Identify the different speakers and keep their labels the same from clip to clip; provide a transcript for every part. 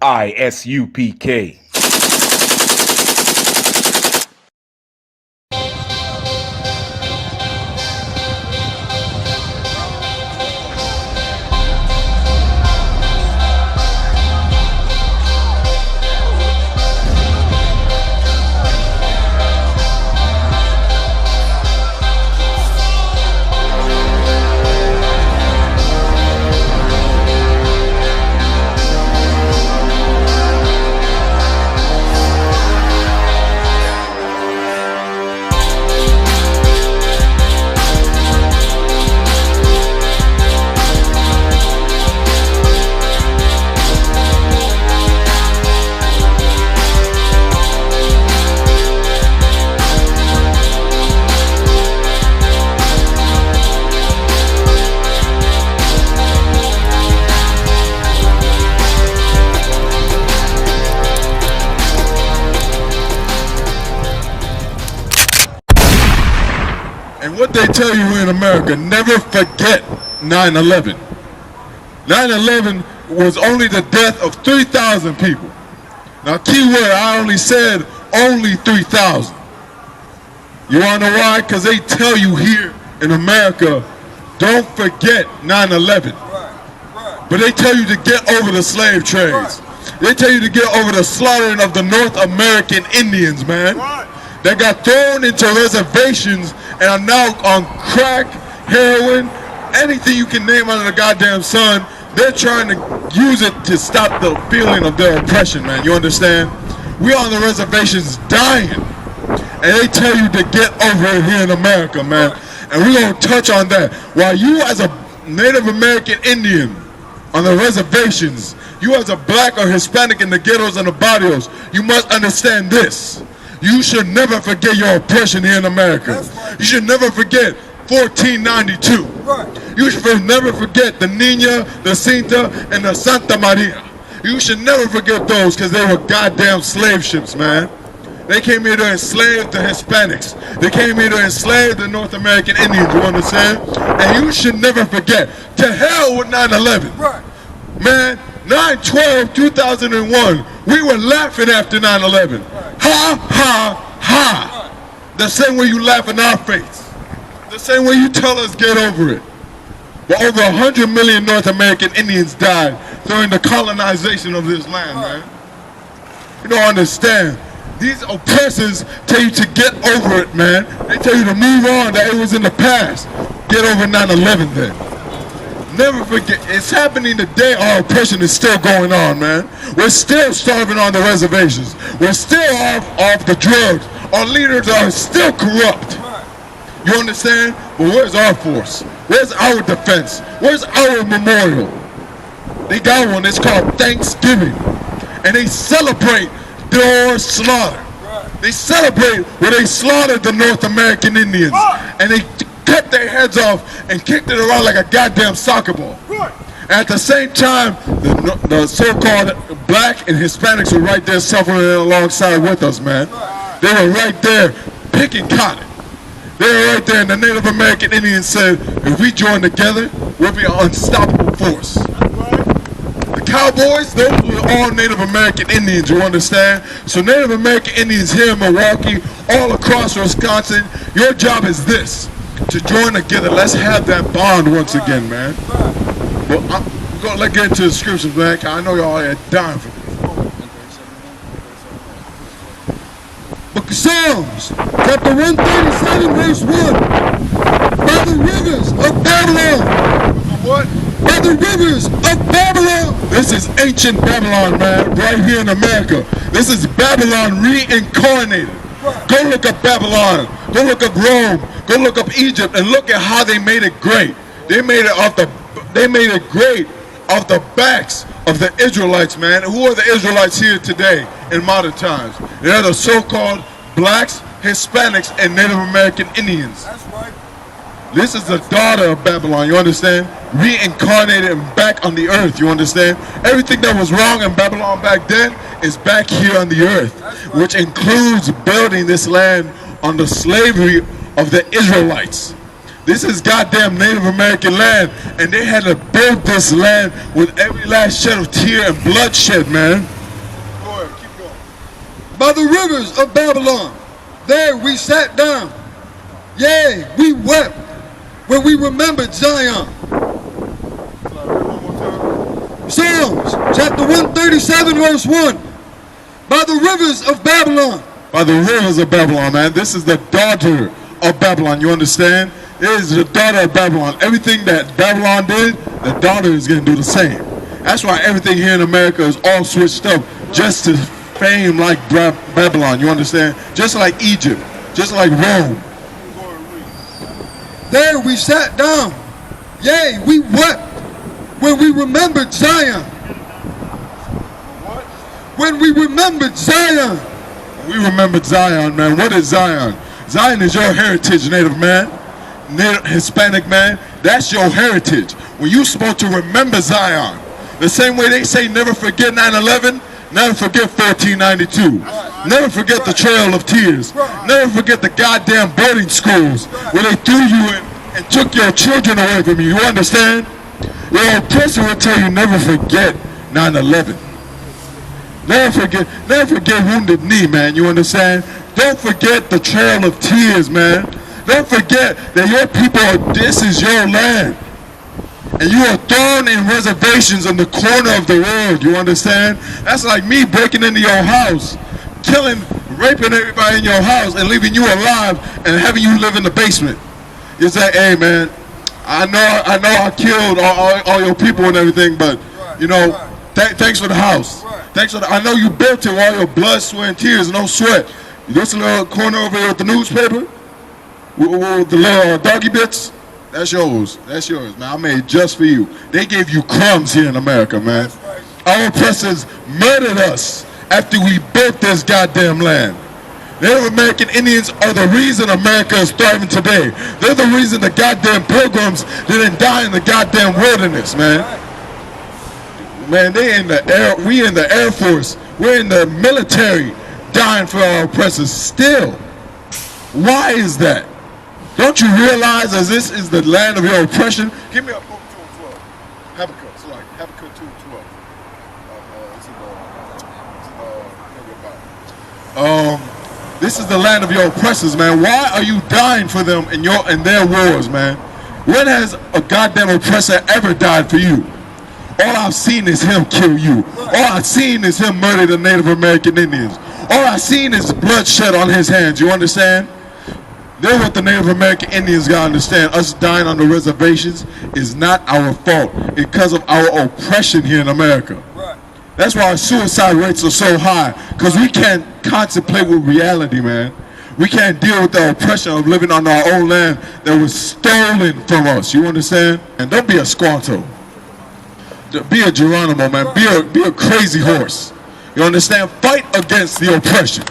Speaker 1: I.S.U.P.K.
Speaker 2: And what they tell you in America, never forget 9/11. 9/11 was only the death of 3,000 people. Now, keyword, I only said only 3,000. You want to know why? Because they tell you here in America, don't forget 9/11. But they tell you to get over the slave trades. They tell you to get over the slaughtering of the North American Indians, man. They got thrown into reservations and are now on crack, heroin, anything you can name under the goddamn sun. They're trying to use it to stop the feeling of their oppression, man. You understand? We're on the reservations dying. And they tell you to get over it here in America, man. And we're going to touch on that. While you as a Native American Indian on the reservations, you as a black or Hispanic in the ghettos and the barrios, you must understand this. You should never forget your oppression here in America. You should never forget 1492. You should never forget the Nina, the Cinta, and the Santa Maria. You should never forget those because they were goddamn slave ships, man. They came here to enslave the Hispanics. They came here to enslave the North American Indians, you understand? And you should never forget. To hell with 9/11. Man, 9/12/2001, we were laughing after 9/11. Ha, ha, ha. The same way you laugh in our face. The same way you tell us get over it. But over 100 million North American Indians died during the colonization of this land, man. You don't understand. These oppressors tell you to get over it, man. They tell you to move on, that it was in the past. Get over 9/11 then. Never forget, it's happening today. Our oppression is still going on, man. We're still starving on the reservations. We're still off the drugs. Our leaders are still corrupt. You understand? But where's our force? Where's our defense? Where's our memorial? They got one, it's called Thanksgiving. And they celebrate their slaughter. They celebrate where they slaughtered the North American Indians. And they cut their heads off and kicked it around like a goddamn soccer ball. And at the same time, the so-called black and Hispanics were right there suffering alongside with us, man. They were right there picking cotton. They were right there, and the Native American Indians said, if we join together, we'll be an unstoppable force. The cowboys, those were all Native American Indians, you understand? So Native American Indians here in Milwaukee, all across Wisconsin, your job is this. To join together, let's have that bond once again, man. Well, let's get into the scriptures, man. I know y'all are dying for this. Book of Psalms, chapter 137, verse 1. By the rivers of Babylon. What? By the rivers of Babylon. This is ancient Babylon, man, right here in America. This is Babylon reincarnated. Go look up Babylon. Go look up Rome. Go look up Egypt and look at how they made it great. They made it great off the backs of the Israelites, man. Who are the Israelites here today in modern times? They're the so-called blacks, Hispanics, and Native American Indians. That's right. This is the daughter of Babylon, you understand? Reincarnated and back on the earth, you understand? Everything that was wrong in Babylon back then is back here on the earth, which includes building this land on the slavery of the Israelites. This is goddamn Native American land, and they had to build this land with every last shed of tear and bloodshed, man.
Speaker 1: By the rivers of Babylon, there we sat down. Yea, we wept when we remembered Zion. Psalms chapter 137 verse 1. By the rivers of Babylon.
Speaker 2: By the rivers of Babylon, man. This is the daughter of Babylon, you understand? It is the daughter of Babylon. Everything that Babylon did, the daughter is going to do the same. That's why everything here in America is all switched up just to fame like Babylon, you understand? Just like Egypt, just like Rome.
Speaker 1: There we sat down. Yea, we wept when we remembered Zion. When we remembered Zion.
Speaker 2: We remembered Zion, man. What is Zion? Zion is your heritage, Native man. Hispanic man. That's your heritage. When you're supposed to remember Zion. The same way they say never forget 9/11, never forget 1492. Never forget the Trail of Tears. Never forget the goddamn boarding schools where they threw you in and took your children away from you. You understand? Your oppressor will tell you never forget 9/11. Never forget Wounded Knee, man. You understand? Don't forget the Trail of Tears, man. Don't forget that your people, this is your land. And you are thrown in reservations in the corner of the world, you understand? That's like me breaking into your house, killing, raping everybody in your house and leaving you alive and having you live in the basement. You say, hey man, I know I killed all your people and everything, but you know, thanks for the house. Thanks for I know you built it with all your blood, sweat, and tears, no sweat. This little corner over here with the newspaper, with the little doggy bits, that's yours. That's yours, man. I made it just for you. They gave you crumbs here in America, man. Our oppressors murdered us after we built this goddamn land. Native American Indians are the reason America is thriving today. They're the reason the goddamn pilgrims didn't die in the goddamn wilderness, man. Man, they in the air. We in the Air Force. We're in the military, dying for our oppressors still. Why is that? Don't you realize as this is the land of your oppression? Give me a book 2:12. Habakkuk, it's like Habakkuk 2:12. This is the land of your oppressors, man. Why are you dying for them in their wars, man? When has a goddamn oppressor ever died for you? All I've seen is him kill you. All I've seen is him murder the Native American Indians. All I've seen is bloodshed on his hands, you understand? That's what the Native American Indians gotta understand. Us dying on the reservations is not our fault. It's because of our oppression here in America. That's why our suicide rates are so high. Because we can't contemplate with reality, man. We can't deal with the oppression of living on our own land that was stolen from us. You understand? And don't be a Squanto. Be a Geronimo, man. Be a crazy horse. You understand? Fight against the oppression.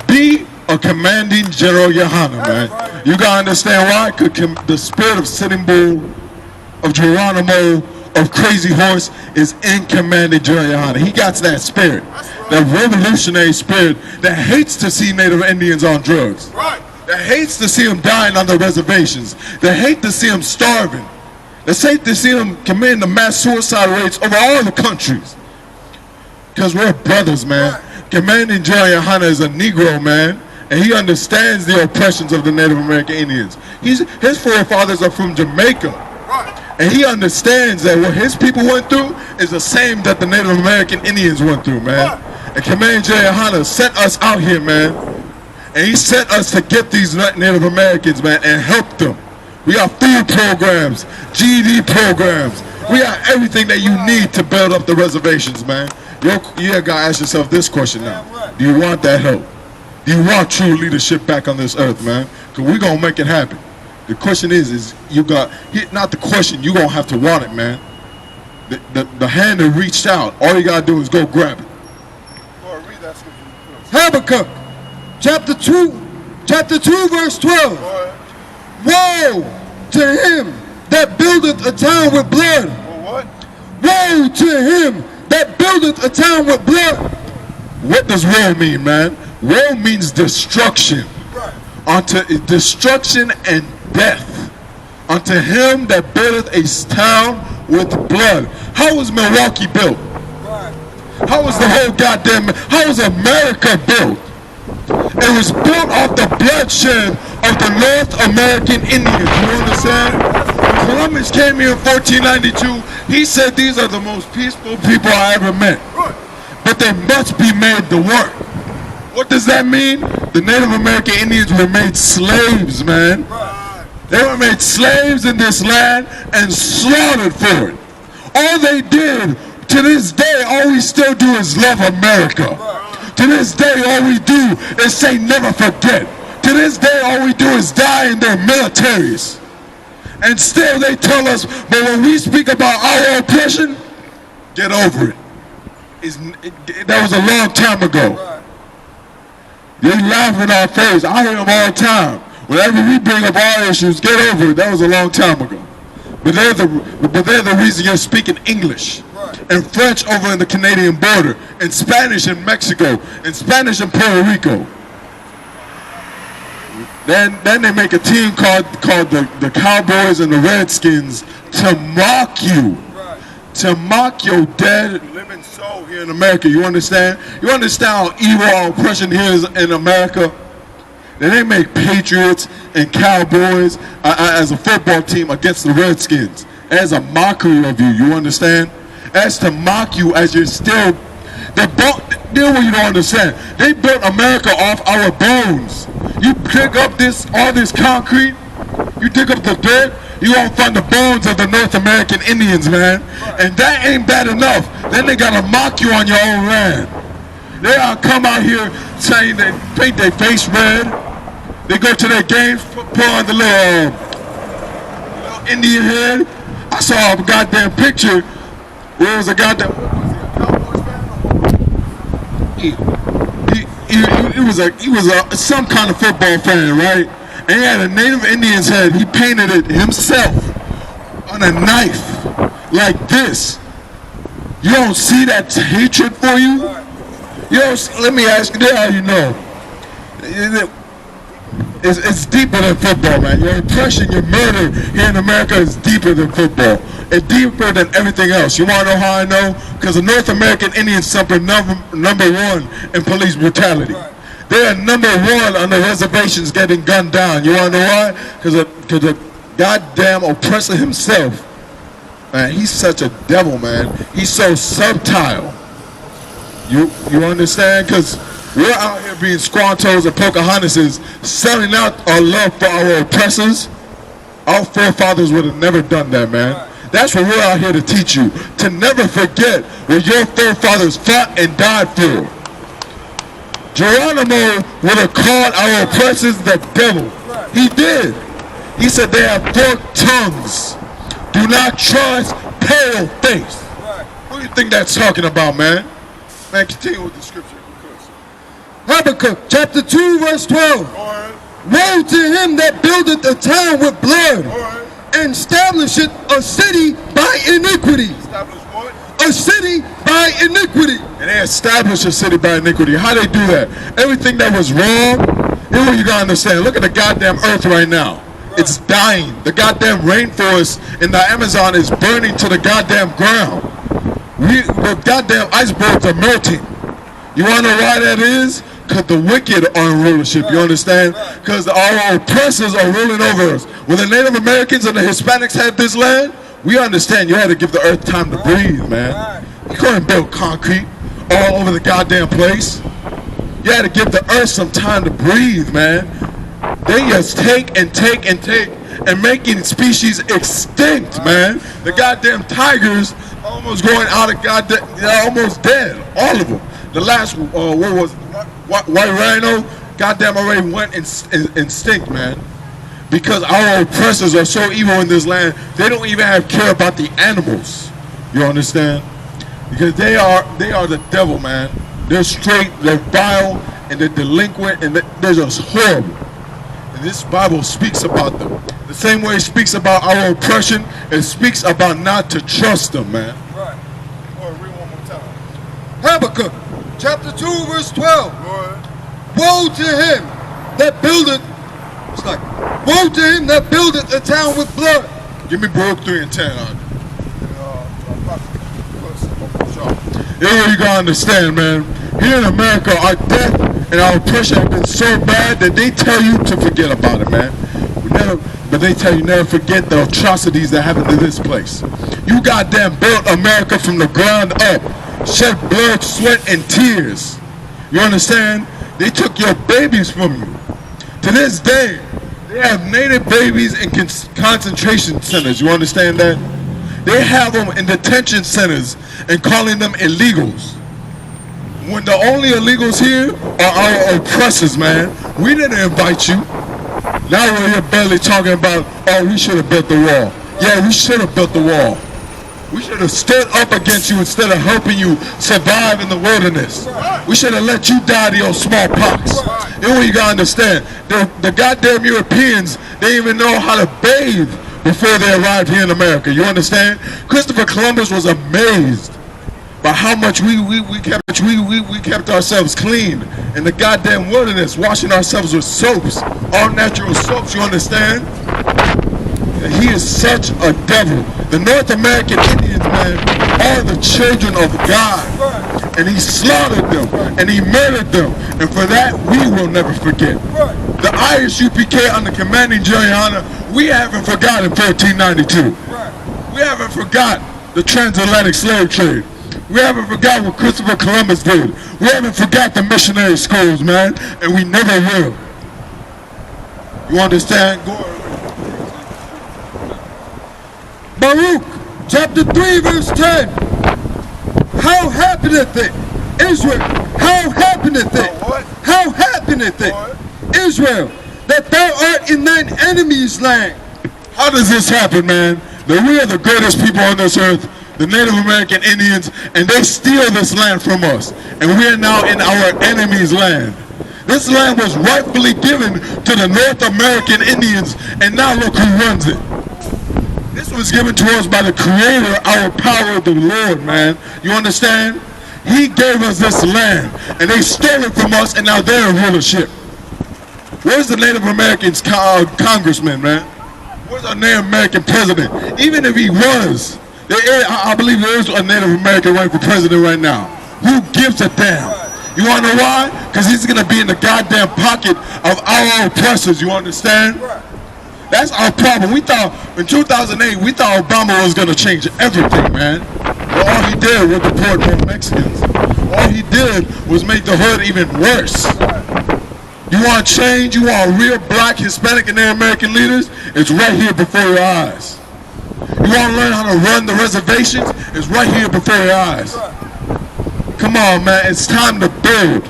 Speaker 2: Be a commanding General Yahanna, man. You gotta understand why? Because the spirit of Sitting Bull, of Geronimo, of Crazy Horse is in commanding General Yahanna. He got that spirit, that revolutionary spirit that hates to see Native Indians on drugs, that hates to see them dying on the reservations, that hate to see them starving, that hate to see them committing the mass suicide rates over all the countries. Because we're brothers, man. Commanding General Yahanna is a Negro, man. And he understands the oppressions of the Native American Indians. His forefathers are from Jamaica. And he understands that what his people went through is the same that the Native American Indians went through, man. And Commanding General Yahanna sent us out here, man. And he sent us to get these Native Americans, man, and help them. We got food programs, GED programs. We got everything that you need to build up the reservations, man. You gotta ask yourself this question now. Do you want that help? Do you want true leadership back on this earth, man? Because we're going to make it happen. The question is you got, not the question, you're going to have to want it, man. The hand that reached out, all you got to do is go grab it.
Speaker 1: Lord, read that scripture. Habakkuk, chapter 2, verse 12. Woe to him that buildeth a town with blood. Woe to him that buildeth a town with blood.
Speaker 2: What does woe mean, man? Woe means destruction. Unto destruction and death. Unto him that buildeth a town with blood. How was Milwaukee built? How How was the whole goddamn, how was America built? It was built off the bloodshed of the North American Indians, you understand? When Columbus came here in 1492, he said these are the most peaceful people I ever met. But they must be made to work. What does that mean? The Native American Indians were made slaves, man. They were made slaves in this land and slaughtered for it. All they did, to this day, all we still do is love America. To this day, all we do is say never forget. To this day, all we do is die in their militaries. And still they tell us, but when we speak about our oppression, get over it. That was a long time ago. They laugh in our face. I hear them all the time. Whenever we bring up our issues, get over it. That was a long time ago. But they're the reason you're speaking English and French over in the Canadian border, and Spanish in Mexico, and Spanish in Puerto Rico. Then they make a team called the Cowboys and the Redskins to mock you. To mock your dead living soul here in America. You understand? You understand how evil our oppression here is in America? Then they make Patriots and Cowboys as a football team against the Redskins as a mockery of you. You understand? As to mock you as you're still. Deal what you don't understand. They built America off our bones. You dig up all this concrete. You dig up the dirt. You won't find the bones of the North American Indians, man. And that ain't bad enough. Then they gotta mock you on your own land. They come out here saying they paint their face red. They go to their games, put on the little Indian head. I saw a goddamn picture where it was a goddamn. He was some kind of football fan, right? And he had a Native Indian's head. He painted it himself on a knife like this. You don't see that hatred for you? Let me ask you, how you know? It's deeper than football, man. Your oppression, your murder here in America is deeper than football. It's deeper than everything else. You want to know how I know? Because the North American Indians suffer number one in police brutality. They are number one on the reservations getting gunned down. You want to know why? Because the goddamn oppressor himself, man, he's such a devil, man. He's so subtle. You understand? Because we're out here being Squantos and Pocahontases, selling out our love for our oppressors. Our forefathers would have never done that, man. That's what we're out here to teach you. To never forget what your forefathers fought and died for. Geronimo would have called our oppressors the devil. He did. He said they have forked tongues. Do not trust pale face. What do you think that's talking about, man? Man, continue with the scripture.
Speaker 1: Habakkuk chapter 2 verse 12. Woe to him that buildeth a town with blood, and establisheth a city by iniquity.
Speaker 2: Establish what?
Speaker 1: A city by iniquity.
Speaker 2: And they established a city by iniquity. How they do that? Everything that was wrong, here's what you gotta understand. Look at the goddamn earth right now. It's dying. The goddamn rainforest in the Amazon is burning to the goddamn ground. The goddamn icebergs are melting. You wanna know why that is? Because the wicked are in rulership, you understand? Because our oppressors are ruling over us. When the Native Americans and the Hispanics had this land, we understand you had to give the earth time to breathe, man. You couldn't build concrete all over the goddamn place. You had to give the earth some time to breathe, man. They just take and take and take and making species extinct, man. The goddamn tigers almost going out of goddamn, they're almost dead, all of them. The last, what was it? White rhino, goddamn already went extinct, man. Because our oppressors are so evil in this land, they don't even have care about the animals. You understand? Because they are the devil, man. They're straight, they're vile, and they're delinquent, and they're just horrible. And this Bible speaks about them. The same way it speaks about our oppression, it speaks about not to trust them, man.
Speaker 1: Right. Or read one more time. Habakkuk chapter 2 verse 12. Woe to him that buildeth, it's like, woe to him that buildeth a town with blood.
Speaker 2: Give me Baruch 3 and 10 on it. You gotta understand, man. Here in America, our death and our oppression have been so bad that they tell you to forget about it, man. But they tell you never forget the atrocities that happened to this place. You goddamn built America from the ground up. Shed blood, sweat, and tears. You understand? They took your babies from you. To this day, they have native babies in concentration centers. You understand that? They have them in detention centers and calling them illegals. When the only illegals here are our oppressors, man. We didn't invite you. Now we're here barely talking about, oh, we should have built the wall. Yeah, we should have built the wall. We should have stood up against you instead of helping you survive in the wilderness. We should have let you die to your smallpox. Then what you gotta understand, the goddamn Europeans, they didn't even know how to bathe before they arrived here in America. You understand? Christopher Columbus was amazed by how much we kept ourselves clean in the goddamn wilderness, washing ourselves with soaps, all natural soaps. You understand? And he is such a devil. The North American Indians, man, are the children of God. And he slaughtered them, and he murdered them. And for that, we will never forget. The I.S.U.P.K under commanding Yahanna, we haven't forgotten 1492. We haven't forgot the transatlantic slave trade. We haven't forgot what Christopher Columbus did. We haven't forgot the missionary schools, man, and we never will. You understand? Go ahead.
Speaker 1: Baruch, chapter 3, verse 10. How happeneth it, Israel? How happeneth it? How happeneth it, Israel, that thou art in thine enemy's land?
Speaker 2: How does this happen, man? That we are the greatest people on this earth, the Native American Indians, and they steal this land from us. And we are now in our enemy's land. This land was rightfully given to the North American Indians, and now look who runs it. This was given to us by the Creator, our power, the Lord, man. You understand? He gave us this land, and they stole it from us, and now they're in rulership. Where's the Native Americans congressman, man? Where's our Native American president? Even if he was, I believe there is a Native American running for president right now. Who gives a damn? You want to know why? Because he's going to be in the goddamn pocket of our oppressors, you understand? That's our problem. We thought, in 2008, we thought Obama was going to change everything, man. But all he did was deport more Mexicans. All he did was make the hood even worse. You want change? You want real black, Hispanic, and Native American leaders? It's right here before your eyes. You want to learn how to run the reservations? It's right here before your eyes. Come on, man. It's time to build.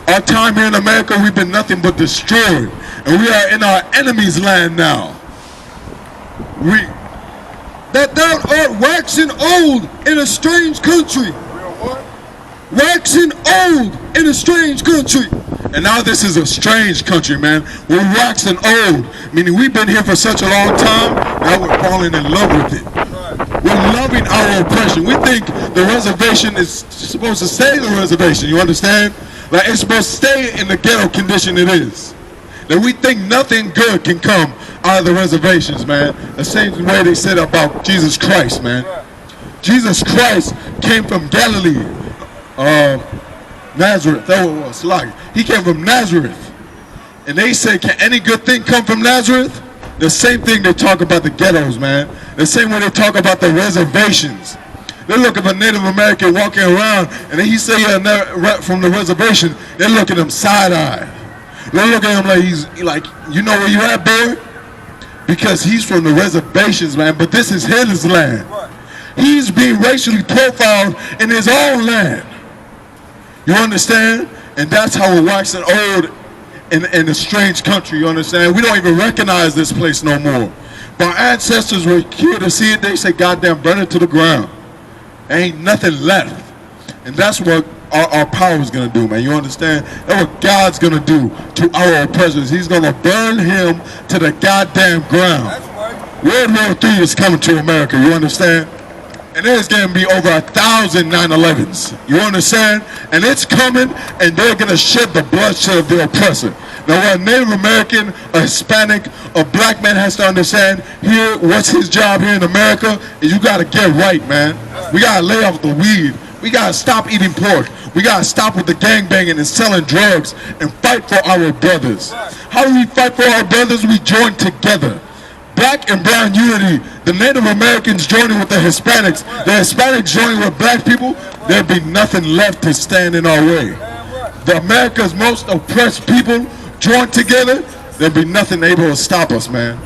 Speaker 2: Our time here in America, we've been nothing but destroyed. And we are in our enemy's land now.
Speaker 1: That thou art waxing old in a strange country. Waxing old in a strange country.
Speaker 2: And now this is a strange country, man. We're waxing old. Meaning we've been here for such a long time, now we're falling in love with it. We're loving our oppression. We think the reservation is supposed to stay the reservation. You understand? Like it's supposed to stay in the ghetto condition it is. That we think nothing good can come out of the reservations, man. The same way they said about Jesus Christ, man. Jesus Christ came from Galilee, Nazareth. That was like he came from Nazareth, and they said, "Can any good thing come from Nazareth?" The same thing they talk about the ghettos, man. The same way they talk about the reservations. They look at a Native American walking around, and then he say you're from the reservation. They look at him side-eye. They look at him like he's like, you know where you at, boy? Because he's from the reservations, man. But this is his land. He's being racially profiled in his own land. You understand? And that's how we're waxing old in a strange country. You understand? We don't even recognize this place no more. But our ancestors were here to see it. They say, "Goddamn, burn it to the ground." Ain't nothing left. And that's what our power is going to do, man. You understand? That's what God's going to do to our oppressors. He's going to burn him to the goddamn ground. World War III is coming to America. You understand? And there's going to be over 1,000 9/11s. You understand? And it's coming, and they're going to shed the bloodshed of the oppressor. Now, what a Native American, a Hispanic, a black man has to understand here, what's his job here in America, is you got to get right, man. We got to lay off the weed. We We gotta stop eating pork. We gotta stop with the gangbanging and selling drugs and fight for our brothers. How do we fight for our brothers? We join together. Black and brown unity. The Native Americans joining with the Hispanics. The Hispanics joining with black people. There'd be nothing left to stand in our way. The America's most oppressed people join together. There'd be nothing able to stop us, man.